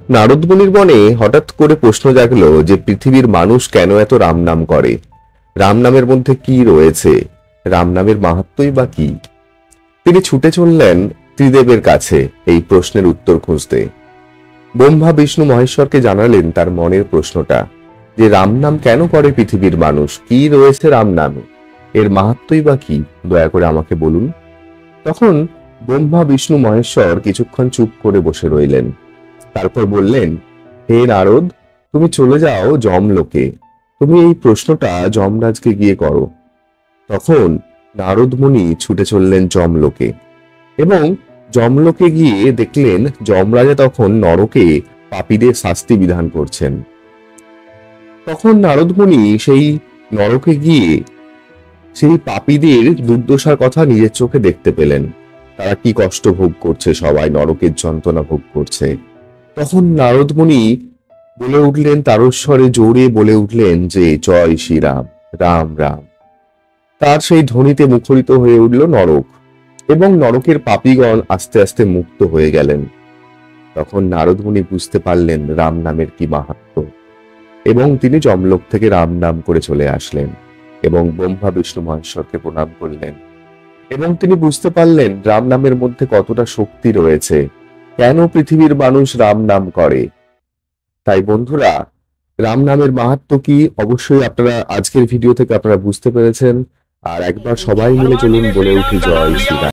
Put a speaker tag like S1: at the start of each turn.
S1: নারদমুনির মনে হঠাৎ করে প্রশ্ন জাগলো যে পৃথিবীর মানুষ কেন এত রাম নাম করে। রাম নামের মধ্যে কি রয়েছে? রাম নামের মাহাত্ম্যই বা কি? তিনি ছুটে চললেন ত্রিদেবের কাছে এই প্রশ্নের উত্তর খুঁজতে। ব্রহ্মা বিষ্ণু মহেশ্বরকে জানালেন তার মনের প্রশ্নটা, যে রাম নাম কেন করে পৃথিবীর মানুষ, কি রয়েছে রাম নামে, এর মাহাত্ম্যই বা কি, দয়া করে আমাকে বলুন। তখন ব্রহ্মা বিষ্ণু মহেশ্বর কিছুক্ষণ চুপ করে বসে রইলেন। তারপর বললেন, হে নারদ, তুমি চলে যাও যমলোকে। তুমি এই প্রশ্নটা যমরাজকে গিয়ে করো। তখন নারদ মুনি ছুটে চললেন যমলোকে এবং যমলোকে গিয়ে দেখলেন যমরাজা তখন নরকে পাপীদের শাস্তি বিধান করছেন। তখন নারদ মুনি সেই নরকে গিয়ে সেই পাপীদের দুর্দশার কথা নিজের চোখে দেখতে পেলেন। তারা কি কষ্ট ভোগ করছে, সবাই নরকের যন্ত্রণা ভোগ করছে। তখন নারদ মুনি বলে উঠলেন, তারস্বরে জোরে বলে উঠলেন যে জয় শ্রীরাম, রাম রাম। তার সেই ধ্বনিতে মুখরিত হয়ে উঠল নরক এবং নরকের পাপীগণ আস্তে আস্তে মুক্ত হয়ে গেলেন। তখন নারদ মুনি বুঝতে পারলেন রাম নামের কি মাহাত্ম্য এবং তিনি যমলোক থেকে রাম নাম করে চলে আসলেন এবং ব্রহ্মা বিষ্ণু মহেশ্বরকে প্রণাম করলেন এবং তিনি বুঝতে পারলেন রাম নামের মধ্যে কতটা শক্তি রয়েছে, কেন পৃথিবীর মানুষ রাম নাম করে। তাই বন্ধুরা, রাম নামের মাহাত্ম্য কি অবশ্যই আপনারা আজকের ভিডিও থেকে আপনারা বুঝতে পেরেছেন। আর একবার সবাই মিলে চলুন বলে উঠি জয় শ্রীরাম।